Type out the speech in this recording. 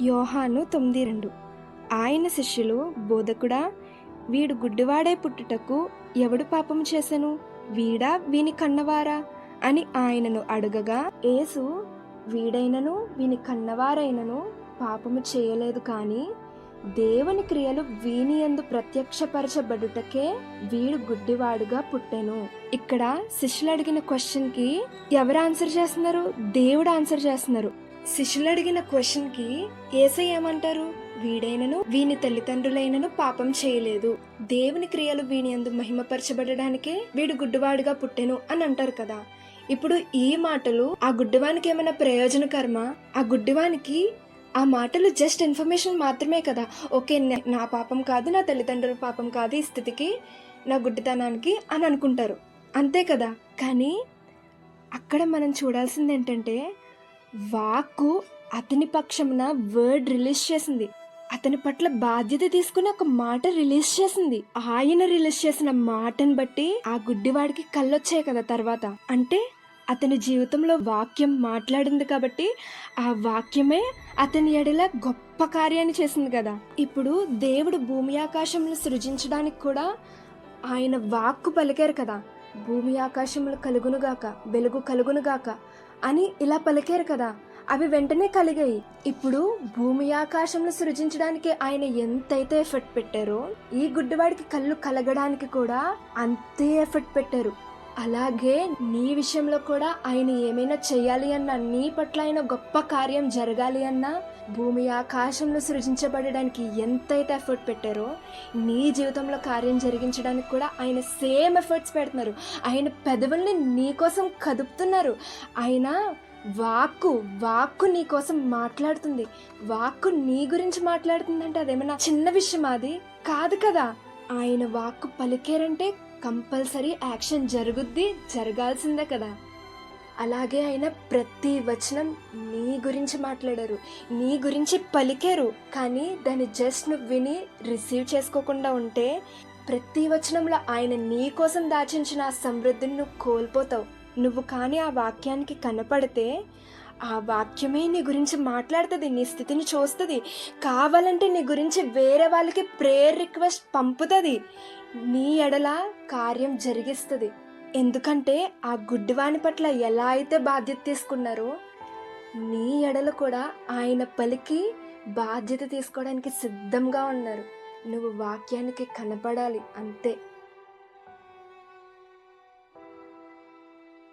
యోహాను 9:2. ఆయన శిష్యులు, బోధకుడా, వీడు గుడ్డివాడై పుట్టుటకు ఎవడు పాపము చేసెను, వీడా వీని కన్నవారా అని ఆయనను అడగగా, యేసు, వీడైనను వీని కన్నవారైనను పాపము చేయలేదు, కానీ దేవుని క్రియలు వీని యందు ప్రత్యక్షపరచబడుటకే వీడు గుడ్డివాడుగా పుట్టెను. ఇక్కడ శిష్యులు అడిగిన క్వశ్చన్ కి ఎవరు ఆన్సర్ చేస్తున్నారు? దేవుడు ఆన్సర్ చేస్తున్నారు. శిష్యులు అడిగిన క్వశ్చన్ కి యేసయ్య ఏమంటారు? వీడైనను వీని తల్లిదండ్రులైనను పాపం చేయలేదు, దేవుని క్రియలు వీని యందు మహిమపరచబడడానికే వీడు గుడ్డివాడుగా పుట్టెను అని అంటారు కదా. ఇప్పుడు ఈ మాటలు ఆ గుడ్డివానికి ఏమైనా ప్రయోజనకరమా? ఆ గుడ్డివానికి ఆ మాటలు జస్ట్ ఇన్ఫర్మేషన్ మాత్రమే కదా. ఓకే, నా పాపం కాదు, నా తల్లిదండ్రుల పాపం కాదు ఈ స్థితికి, నా గుడ్డితనానికి అని అనుకుంటారు, అంతే కదా. కానీ అక్కడ మనం చూడాల్సింది ఏంటంటే, వాక్కు అతని పక్షమున వర్డ్ రిలీజ్ చేసింది, అతని పట్ల బాధ్యత తీసుకుని ఒక మాట రిలీజ్ చేసింది. ఆయన రిలీజ్ చేసిన మాటను బట్టి ఆ గుడ్డివాడికి కళ్ళొచ్చాయి కదా తర్వాత. అంటే అతని జీవితంలో వాక్యం మాట్లాడింది కాబట్టి ఆ వాక్యమే అతని ఎడల గొప్ప కార్యాన్ని చేసింది కదా. ఇప్పుడు దేవుడు భూమి ఆకాశములు సృజించడానికి కూడా ఆయన వాక్కు పలికారు కదా. భూమి ఆకాశములు కలుగునుగాక, వెలుగు కలుగునుగాక అని ఇలా పలికారు కదా. అవి వెంటనే కలిగాయి. ఇప్పుడు భూమి ఆకాశంలో సృజించడానికి ఆయన ఎంతైతే ఎఫర్ట్ పెట్టారో, ఈ గుడ్డివాడికి కళ్ళు కలగడానికి కూడా అంతే ఎఫర్ట్ పెట్టారు. అలాగే నీ విషయంలో కూడా ఆయన ఏమైనా చెయ్యాలి అన్నా, నీ పట్ల ఆయన గొప్ప కార్యం జరగాలి అన్నా, భూమి ఆకాశంలో సృజించబడడానికి ఎంతైతే ఎఫర్ట్ పెట్టారో, నీ జీవితంలో కార్యం జరిగించడానికి కూడా ఆయన సేమ్ ఎఫర్ట్స్ పెడుతున్నారు. ఆయన పెదవుల్ని నీ కోసం కదుపుతున్నారు. ఆయన వాక్కు నీ కోసం మాట్లాడుతుంది. వాక్కు నీ గురించి మాట్లాడుతుందంటే అదేమన్నా చిన్న విషయం? అది కాదు కదా. ఆయన వాక్కు పలికారంటే కంపల్సరీ యాక్షన్ జరుగుద్ది, జరగాల్సిందే కదా. అలాగే ఆయన ప్రతి వచనం నీ గురించి మాట్లాడారు, నీ గురించి పలికారు. కానీ దాన్ని జస్ట్ నువ్వు విని రిసీవ్ చేసుకోకుండా ఉంటే, ప్రతి వచనంలో ఆయన నీ కోసం దాచించిన ఆ సమృద్ధిని నువ్వు కోల్పోతావు. నువ్వు కానీ ఆ వాక్యానికి కనపడితే, ఆ వాక్యమే నీ గురించి మాట్లాడుతుంది, నీ స్థితిని చూస్తుంది, కావాలంటే నీ గురించి వేరే వాళ్ళకి ప్రేయర్ రిక్వెస్ట్ పంపుతుంది, నీ ఎడల కార్యం జరిగిస్తుంది. ఎందుకంటే ఆ గుడ్డివాని పట్ల ఎలా అయితే బాధ్యత తీసుకున్నారో, నీ ఎడల కూడా ఆయన పలికి బాధ్యత తీసుకోవడానికి సిద్ధంగా ఉన్నారు. నువ్వు వాక్యానికి కనపడాలి, అంతే.